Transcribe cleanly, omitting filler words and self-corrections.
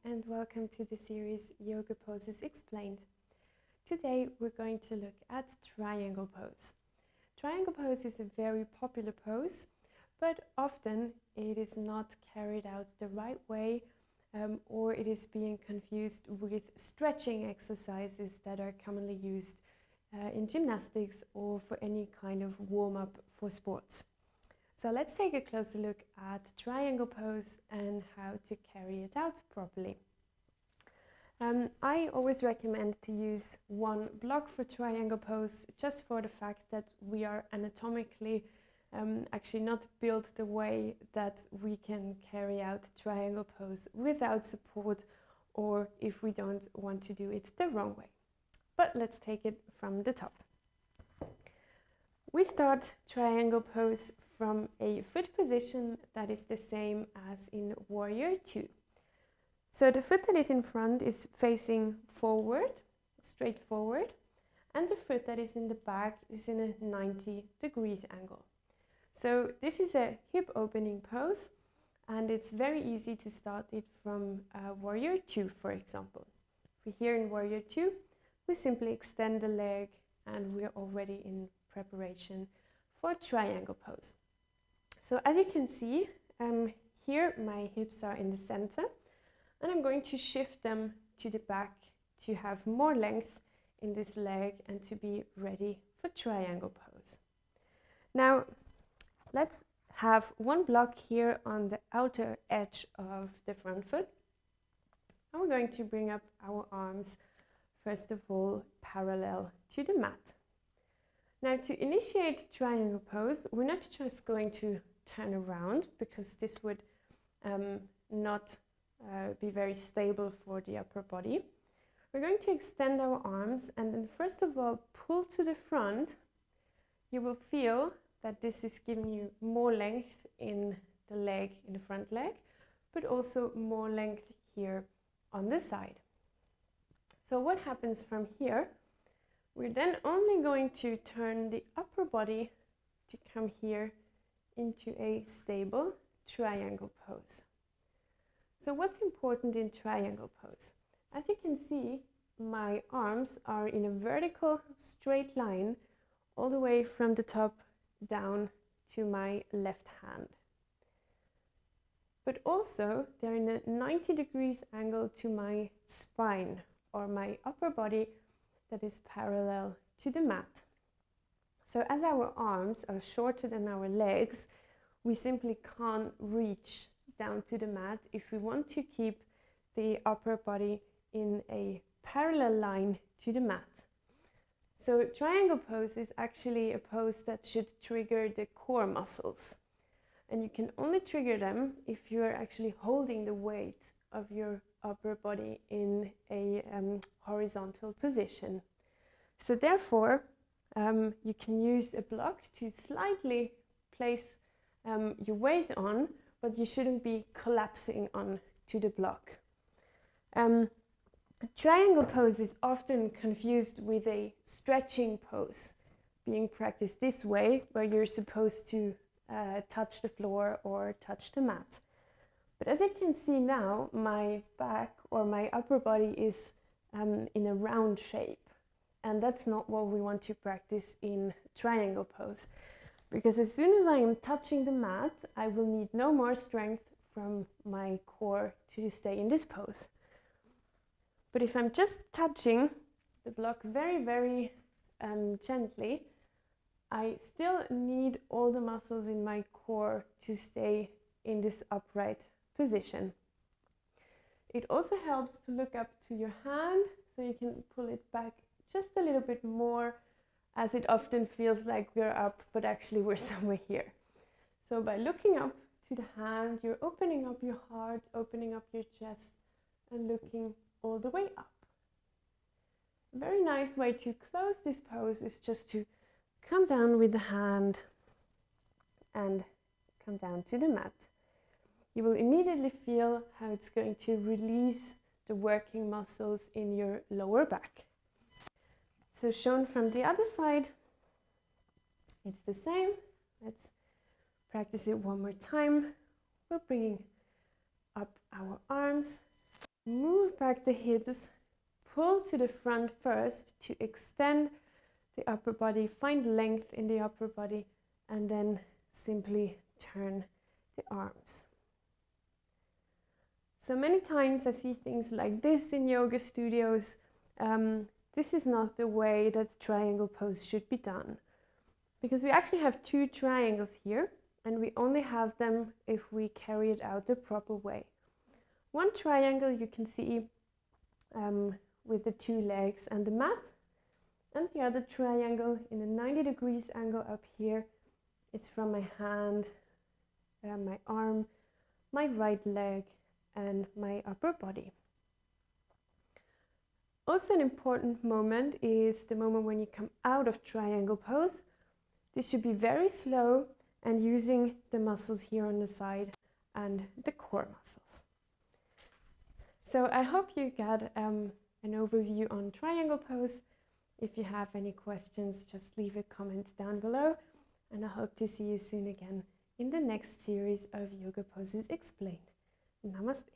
and welcome to the series Yoga Poses Explained. Today we're going to look at triangle pose. Triangle pose is a very popular pose, but often it is not carried out the right way or it is being confused with stretching exercises that are commonly used in gymnastics or for any kind of warm-up for sports. So let's take a closer look at triangle pose and how to carry it out properly. I always recommend to use one block for triangle pose just for the fact that we are anatomically actually not built the way that we can carry out triangle pose without support, or if we don't want to do it the wrong way. But let's take it from the top. We start triangle pose from a foot position that is the same as in Warrior 2. So the foot that is in front is facing forward, straight forward, and the foot that is in the back is in a 90 degrees angle. So this is a hip opening pose, and it's very easy to start it from Warrior 2, for example. If we're here in Warrior 2, we simply extend the leg and we're already in preparation for triangle pose. So as you can see, here my hips are in the center, and I'm going to shift them to the back to have more length in this leg and to be ready for triangle pose. Now let's have one block here on the outer edge of the front foot, and we're going to bring up our arms first of all parallel to the mat. Now to initiate triangle pose, we're not just going to turn around, because this would not be very stable for the upper body. We're going to extend our arms and then first of all pull to the front. You will feel that this is giving you more length in the leg, in the front leg, but also more length here on the side. So what happens from here? We're then only going to turn the upper body to come here into a stable triangle pose. So what's important in triangle pose? As you can see, my arms are in a vertical straight line all the way from the top down to my left hand. But also they're in a 90 degrees angle to my spine, or my upper body that is parallel to the mat. So as our arms are shorter than our legs, we simply can't reach down to the mat if we want to keep the upper body in a parallel line to the mat. So triangle pose is actually a pose that should trigger the core muscles. And you can only trigger them if you are actually holding the weight of your upper body in a horizontal position. So therefore, you can use a block to slightly place your weight on, but you shouldn't be collapsing on to the block. Triangle pose is often confused with a stretching pose being practiced this way, where you're supposed to touch the floor or touch the mat. But as you can see now, my back or my upper body is in a round shape. And that's not what we want to practice in triangle pose. Because as soon as I am touching the mat, I will need no more strength from my core to stay in this pose. But if I'm just touching the block very, very gently, I still need all the muscles in my core to stay in this upright position. It also helps to look up to your hand, so you can pull it back just a little bit more, as it often feels like we're up, but actually we're somewhere here. So by looking up to the hand, you're opening up your heart, opening up your chest, and looking all the way up. A very nice way to close this pose is just to come down with the hand and come down to the mat. You will immediately feel how it's going to release the working muscles in your lower back. So shown from the other side, it's the same. Let's practice it one more time. We're bringing up our arms, move back the hips, pull to the front first to extend the upper body, find length in the upper body, and then simply turn the arms. So many times I see things like this in yoga studios. This is not the way that triangle pose should be done, because we actually have two triangles here, and we only have them if we carry it out the proper way. One triangle you can see with the two legs and the mat, and the other triangle in a 90 degrees angle up here is from my hand, my arm, my right leg, and my upper body. Also an important moment is the moment when you come out of triangle pose. This should be very slow and using the muscles here on the side and the core muscles. So I hope you got an overview on triangle pose. If you have any questions, just leave a comment down below, and I hope to see you soon again in the next series of Yoga Poses Explained. Namaste.